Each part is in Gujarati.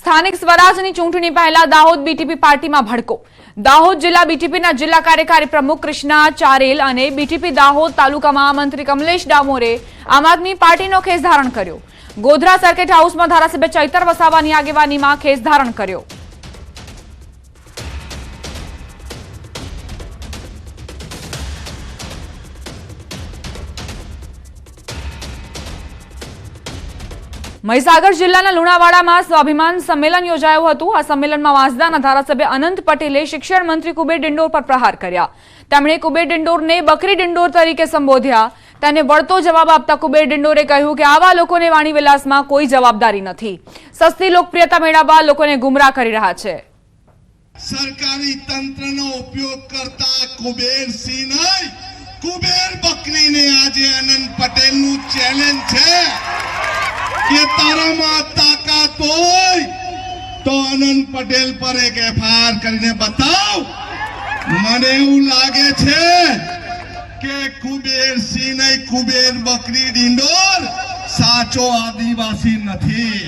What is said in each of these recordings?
સ્થાનિક સ્વરાજની ચૂંટણી પહેલા દાહોદ બીટીપી પાર્ટીમાં ભડકો। દાહોદ જિલ્લા બીટીપીના જિલ્લા કાર્યકારી પ્રમુખ કૃષ્ણા ચારેલ અને બીટીપી દાહોદ તાલુકા મહામંત્રી કમલેશ ડામોરે આમ આદમી પાર્ટીનો ખેસ ધારણ કર્યો। ગોધરા સર્કિટ હાઉસમાં ધારાસભ્ય ચૈતર વસાવાની આગેવાનીમાં ખેસ ધારણ કર્યો। મહીસાગર જિલ્લાના લુણાવાડામાં સ્વાભિમાન સંમેલન યોજાયું હતું। આ સંમેલનમાં વાંસદાના ધારાસભ્ય અનંત પટેલે શિક્ષણ મંત્રી કુબેર ડિંડોર પર પ્રહાર કર્યા। તેમણે કુબેર ડિંડોરને બકરી ડિંડોર તરીકે સંબોધ્યા। તેને વળતો જવાબ આપતા કુબેર ડિંડોરે કહ્યું કે આવા લોકોને વાણી વિલાસમાં કોઈ જવાબદારી નથી। સસ્તી લોકપ્રિયતા મેળવવા લોકોને ગુમરાહ કરી રહ્યા છે। સરકારી તંત્રનો ઉપયોગ કરતા કુબેરસિંહ નહીં, કુબેર બકરીને આજે અનંત પટેલનું ચેલેન્જ છે કે તારામાં તાકાત હોય તો અનંત પટેલ પર એક એફઆઈઆર કરીને બતાવ। મને એવું લાગે છે કે કુબેરસિંહ નહીં, કુબેર બકરી ડિંડોર સાચો આદિવાસી નથી।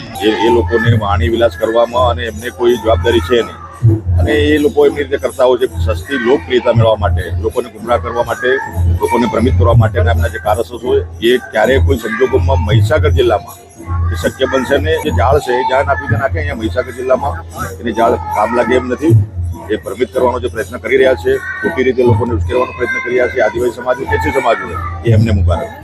એ લોકોને વાણી વિલાસ કરવામાં અને એમને કોઈ જવાબદારી છે નહીં અને એ લોકો એમની રીતે કરતા હોય છે સસ્તી લોકપ્રિયતા મેળવવા માટે, લોકોને ગુમરાહ કરવા માટે, લોકોને ભ્રમિત કરવા માટેના એમના જે કારસો હોય એ ક્યારેય કોઈ સંજોગોમાં મહીસાગર જિલ્લામાં એ શક્ય બનશે ને। જે જાળ છે એ જાળ આપી નાખે અહીંયા મહીસાગર જિલ્લામાં એની જાળ કામ લાગે એમ નથી। એ ભ્રમિત કરવાનો જે પ્રયત્ન કરી રહ્યા છે, ખોટી રીતે લોકોને ઉશ્કેરવાનો પ્રયત્ન કરી રહ્યા છે આદિવાસી સમાજ હોય કે સમાજ હોય એ એમને મુબારક।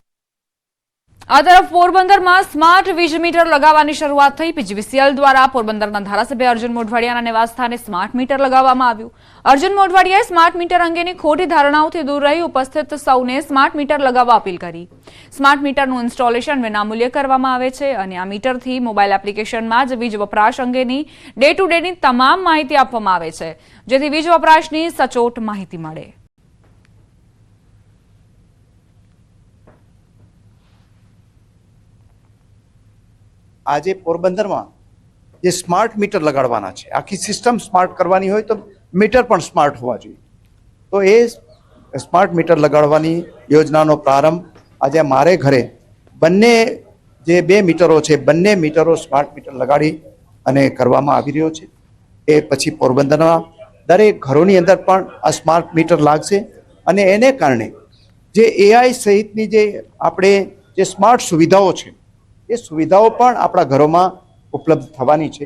આ તરફ પોરબંદરમાં સ્માર્ટ વીજ મીટર લગાવવાની શરૂઆત થઈ। પીજીવીસીએલ દ્વારા પોરબંદરના ધારાસભ્ય અર્જુન મોઢવાડિયાના નિવાસ સ્થાને સ્માર્ટ મીટર લગાવવામાં આવ્યું। અર્જુન મોઢવાડિયાએ સ્માર્ટ મીટર અંગેની ખોટી ધારણાઓથી દૂર રહી ઉપસ્થિત સૌને સ્માર્ટ મીટર લગાવવા અપીલ કરી। સ્માર્ટ મીટરનું ઇન્સ્ટોલેશન વિનામૂલ્યે કરવામાં આવે છે અને આ મીટરથી મોબાઈલ એપ્લિકેશનમાં જ વીજ વપરાશ અંગેની ડે ટુ ડેની તમામ માહિતી આપવામાં આવે છે, જેથી વીજ વપરાશની સચોટ માહિતી મળે। આજે પોરબંદરમાં જે સ્માર્ટ મીટર લગાડવાના છે, આખી સિસ્ટમ સ્માર્ટ કરવાની હોય તો મીટર પણ સ્માર્ટ હોવા જોઈએ। તો એ સ્માર્ટ મીટર લગાડવાની યોજનાનો પ્રારંભ આજે મારે ઘરે બંને જે 2 મીટરો છે, બંને મીટરો સ્માર્ટ મીટર લગાડી અને કરવામાં આવી રહ્યો છે। એ પછી પોરબંદરના દરેક ઘરોની અંદર પણ આ સ્માર્ટ મીટર લાગશે અને એને કારણે જે એઆઈ સહિતની જે આપણે જે સ્માર્ટ સુવિધાઓ છે એ સુવિધાઓ પણ આપણા ઘરોમાં ઉપલબ્ધ થવાની છે।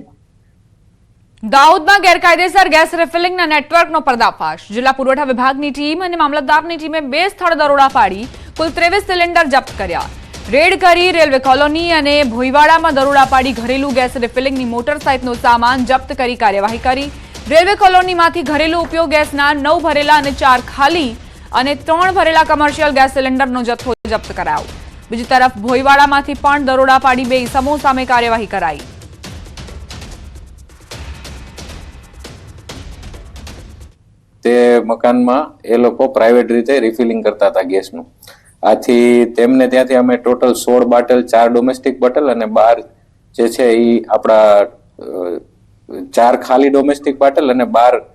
દાહોદમાં ગેરકાયદેસર ગેસ રિફિલિંગના નેટવર્કનો પર્દાફાશ। જિલ્લા પુરવઠા વિભાગની ટીમ અને મામલતદારની ટીમે 2 સ્થળ દરોડા પાડી કુલ 23 સિલિન્ડર જપ્ત કર્યા। રેડ કરી રેલવે કોલોની અને ભોઈવાડામાં દરોડા પાડી ઘરેલું ગેસ રિફિલિંગની મોટર સહિતનો સામાન જપ્ત કરી કાર્યવાહી કરી। રેલવે કોલોનીમાંથી ઘરેલું ઉપયોગ ગેસના 9 ભરેલા અને 4 ખાલી અને 3 ભરેલા કમર્શિયલ ગેસ સિલિન્ડરનો જથ્થો જપ્ત કરાયો। બીજી તરફ ભોઈવાડામાંથી પણ દરોડા પાડી 2 ઇસમો સામે કાર્યવાહી કરાઈ। તે મકાનમાં એ લોકો પ્રાઇવેટ રીતે રિફિલિંગ કરતા હતા ગેસનું। આથી તેમને ત્યાંથી અમે ટોટલ 16 બાટલ, 4 ડોમેસ્ટિક બોટલ અને 12 જે છે એ આપણા 4 ખાલી ડોમેસ્ટિક બાટલ અને 12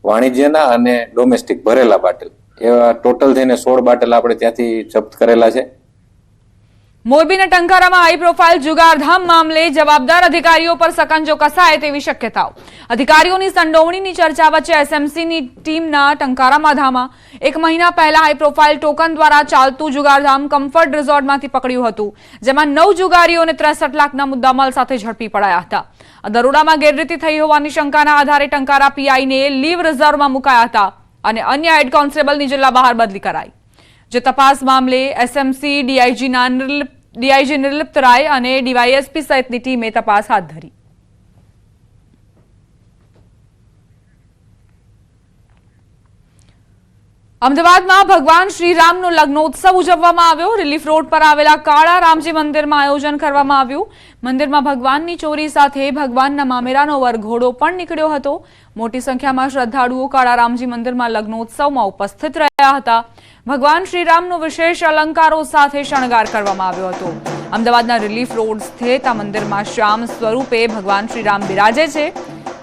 વાણિજ્યના અને ડોમેસ્ટિક ભરેલા બાટલ, એવા ટોટલ થઈને 16 બાટલ આપણે ત્યાંથી જપ્ત કરેલા છે। મોરબીના ટંકારામાં હાઈ પ્રોફાઇલ જુગારધામ મામલે જવાબદાર અધિકારીઓ પર સકંજો કસાય તેવી શક્યતાઓ। અધિકારીઓની સંડોવણીની ચર્ચા વચ્ચે એસએમસીની ટીમના ટંકારામાં ધામા 1 મહિના પહેલા હાઈ પ્રોફાઇલ ટોકન દ્વારા ચાલતું જુગારધામ કમ્ફર્ટ રિઝોર્ટમાંથી પકડ્યું હતું, જેમાં 9 જુગારીઓને 63 લાખના મુદ્દામાલ સાથે ઝડપી પડાયા હતા। આ દરોડામાં ગેરરીતિ થઈ હોવાની શંકાના આધારે ટંકારા પીઆઈને લીવ રિઝર્વમાં મુકાયા હતા અને અન્ય હેડ કોન્સ્ટેબલની જિલ્લા બહાર બદલી કરાઈ। જે તપાસ મામલે એસએમસી ડીઆઈજી નિર્લિપ્ત રાય અને ડીવાયએસપી સહિતની ટીમે તપાસ હાથ ધરી। અમદાવાદમાં ભગવાન શ્રીરામનો લગ્નોત્સવ ઉજવવામાં આવ્યો। રિલીફ રોડ પર આવેલા કાળા રામજી મંદિરમાં આયોજન કરવામાં આવ્યું। મંદિરમાં ભગવાનની ચોરી સાથે ભગવાનના મામેરાનો વરઘોડો પણ નીકળ્યો હતો। મોટી સંખ્યામાં શ્રદ્ધાળુઓ કાળા રામજી મંદિરમાં લગ્નોત્સવમાં ઉપસ્થિત રહ્યા હતા। ભગવાન શ્રીરામનો વિશેષ અલંકારો સાથે શણગાર કરવામાં આવ્યો હતો। અમદાવાદના રિલીફ રોડ સ્થિત આ મંદિરમાં શ્યામ સ્વરૂપે ભગવાન શ્રીરામ બિરાજે છે।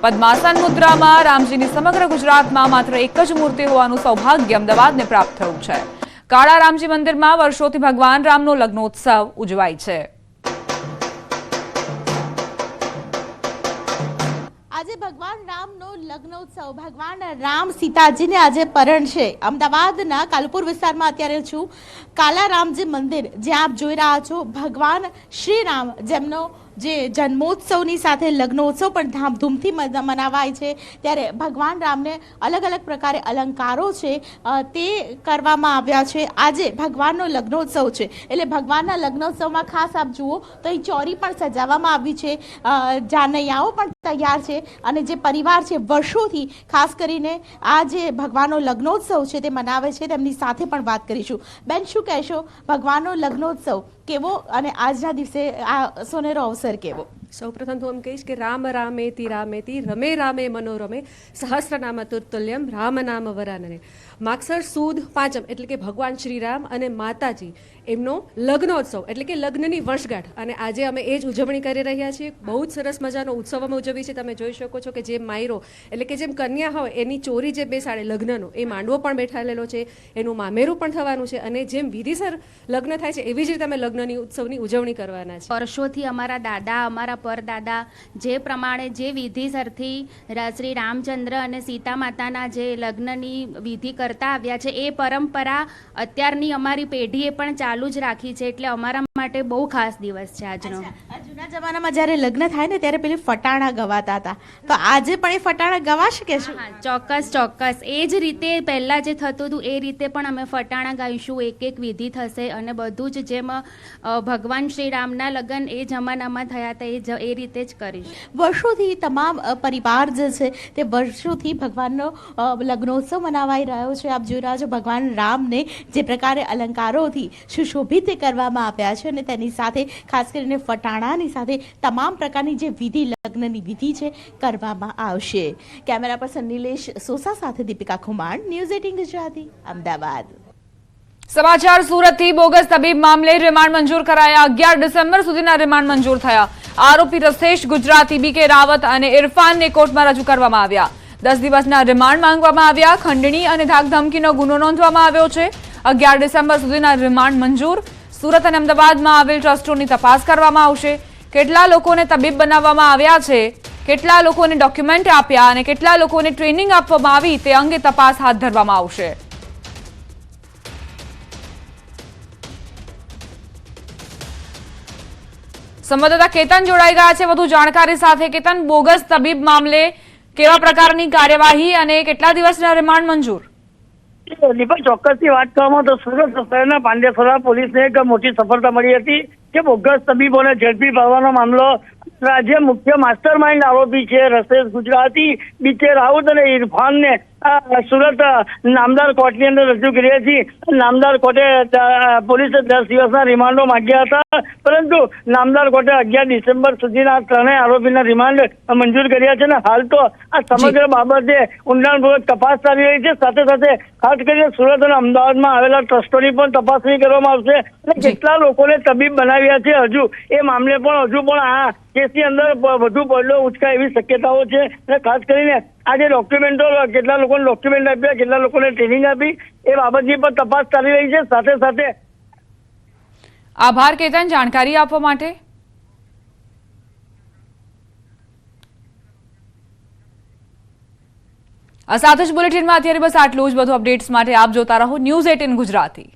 પદ્માસન મુદ્રામાં રામજીની સમગ્ર ગુજરાતમાં માત્ર એક જ મૂર્તિ હોવાનું સૌભાગ્ય અમદાવાદને પ્રાપ્ત થયું છે। કાળા રામજી મંદિરમાં વર્ષોથી ભગવાન રામનો લગ્નોત્સવ ઉજવાય છે। આજે ભગવાન રામનો લગ્નોત્સવ, ભગવાન રામ સીતાજીને આજે પરણ છે. અમદાવાદના કાલુપુર વિસ્તારમાં અત્યારે છું. કાલારામજી મંદિર જ્યાં આપ જોઈ રહ્યા છો, ભગવાન શ્રી રામ જેમનો જે જન્મોત્સવની સાથે લગ્નોત્સવ પણ ધામધૂમથી મનાવાય છે, ત્યારે ભગવાન રામને અલગ અલગ પ્રકારે અલંકારો છે તે કરવામાં આવ્યા છે. આજે ભગવાનનો લગ્નોત્સવ છે એટલે ભગવાનના લગ્નોત્સવમાં ખાસ આપ જુઓ તો અહીં ચોરી પણ સજાવવામાં આવી છે, જાનૈયાઓ પણ તૈયાર છે અને જે પરિવાર છે વર્ષોથી ખાસ કરીને આ જે ભગવાનનો લગ્નોત્સવ છે તે મનાવે છે, તેમની સાથે પણ વાત કરીશું. બેન, શું કહેશો, ભગવાનનો લગ્નોત્સવ કેવો અને આજના દિવસે આ સોનેરો અવસર કેવો? સૌપ્રથમ તો એમ કહીશ કે રામ રામેતિ રામેતિ રમે રામે મનોરમે સહસ્રનામ તુલ્યમ રામ નામ વરાનને. માગસર સુદ પાંચમ એટલે કે ભગવાન શ્રી રામ અને માતાજી એમનો લગ્નોત્સવ એટલે કે લગ્નની વર્ષગાંઠ, અને આજે અમે એ જ ઉજવણી કરી રહ્યા છીએ. બહુ જ સરસ મજાનો ઉત્સવ અમે ઉજવીએ છીએ. તમે જોઈ શકો છો કે જેમ માયરો એટલે કે જેમ કન્યા હોય એની ચોરી જે બેસાડે લગ્નનો, એ માંડવો પણ બેઠાડેલો છે, એનું મામેરું પણ થવાનું છે, અને જેમ વિધિસર લગ્ન થાય છે એવી જ રીતે અમે લગ્નની ઉત્સવની ઉજવણી કરવાના છે. વર્ષોથી અમારા દાદા, અમારા પરદાદા જે પ્રમાણે જે વિધિસરથી શ્રી રામચંદ્ર અને સીતા માતાના જે લગ્નની વિધિ કરતા આવ્યા છે, એ પરંપરા અત્યારની અમારી પેઢીએ પણ ચાલુ જ રાખી છે. એટલે અમારા માટે બહુ ખાસ દિવસ છે આજનો. જૂના જમાનામાં જ્યારે લગ્ન થાય ને ત્યારે પેલી ફટાણા ગવાતા હતા, તો આજે પણ એ ફટાણા ગવાશે કે શું? ચોક્કસ ચોક્કસ એ જ રીતે પહેલાં જે થતું હતું એ રીતે પણ અમે ફટાણા ગાઈશું, એક એક વિધિ થશે અને બધું જ જેમ ભગવાન શ્રી રામના લગ્ન એ જમાનામાં થયા હતા એ રીતે જ કરીશું. વર્ષોથી તમામ પરિવાર જે છે તે વર્ષોથી ભગવાનનો લગ્નોત્સવ મનાવાઈ રહ્યો છે. આપ જોઈ રહ્યા છો ભગવાન રામને જે પ્રકારે અલંકારોથી સુશોભિત કરવામાં આવ્યા છે અને તેની સાથે ખાસ કરીને ફટાણાની સાથે તમામ પ્રકારની જે વિધિ લગ્નની વિધિ છે કરવામાં આવશે. કેમેરા પર્સન નિલેશ સોસા સાથે દીપિકા ખુમાણ, ન્યૂઝ 18 ગુજરાતી, અમદાવાદ. સમાચાર સુરતથી. બોગસ તબીબ મામલે રિમાન્ડ મંજૂર કરાયા. 11 ડિસેમ્બર સુધીના રિમાન્ડ મંજૂર થયા. આરોપી રસેશ ગુજરાતી, બીકે રાવત અને ઇરફાનને કોર્ટમાં રજૂ કરવામાં આવ્યા. 10 દિવસના રિમાન્ડ માંગવામાં આવ્યા. ખંડણી અને ધાકધમકીનો ગુનો નોંધવામાં આવ્યો છે. 11 ડિસેમ્બર સુધીના રિમાન્ડ મંજૂર. સુરત અને અમદાવાદમાં આવેલ ટ્રસ્ટોની તપાસ કરવામાં આવશે. કેટલા લોકોને તબીબ બનાવવામાં આવ્યા છે, કેટલા લોકોને ડોક્યુમેન્ટ આપ્યા અને કેટલા લોકોને ટ્રેનિંગ આપવામાં આવી તે અંગે તપાસ હાથ ધરવામાં આવશે. સંવાદદાતા કેતન જોડાઈ ગયા છે વધુ જાણકારી સાથે. કેતન, બોગસ તબીબ મામલે કેવા પ્રકારની કાર્યવાહી અને કેટલા દિવસના રિમાન્ડ મંજૂર? દીપક, ચોક્કસથી વાત કરવામાં તો સુરત શહેરના પાંડેસરા પોલીસને એક મોટી સફળતા મળી હતી કે બોગસ તબીબોને ઝડપી પાડવાનો મામલો રાજ્ય મુખ્ય માસ્ટર માઇન્ડ આરોપી છે રસેશ ગુજરાતી, બીકે રાઉત અને ઇરફાનને સુરત નામદાર કોર્ટની અંદર રજૂ કરી હતી. નામદાર કોર્ટે પોલીસે 10 દિવસના રિમાન્ડો માંગ્યા હતા, પરંતુ નામદાર કોર્ટે 11 ડિસેમ્બર સુધીના ત્રણેય આરોપીના રિમાન્ડ મંજૂર કર્યા છે. અને હાલ તો આ સમગ્ર બાબતે ઊંડાણપૂર્વક તપાસ ચાલી રહી છે. સાથે સાથે ખાસ કરીને સુરત અને અમદાવાદમાં આવેલા ટ્રસ્ટોની પણ તપાસણી કરવામાં આવશે અને કેટલા લોકોને તબીબ બનાવ્યા છે હજુ એ મામલે પણ આ કેસની અંદર વધુ પડલો ઉચકાય એવી શક્યતાઓ છે. અને ખાસ કરીને આ જે ડોક્યુમેન્ટો, કેટલા લોકોને ડોક્યુમેન્ટ આપ્યા, કેટલા લોકોને ટ્રેનિંગ આપી, એ બાબતની પણ તપાસ ચાલી રહી છે. સાથે સાથે આભાર કેતન જાણકારી આપવા માટે. આ સાથે જ બુલેટિનમાં અત્યારે બસ આટલું જ. બધું અપડેટ્સ માટે આપ જોતા રહો ન્યૂઝ 18 ગુજરાતી.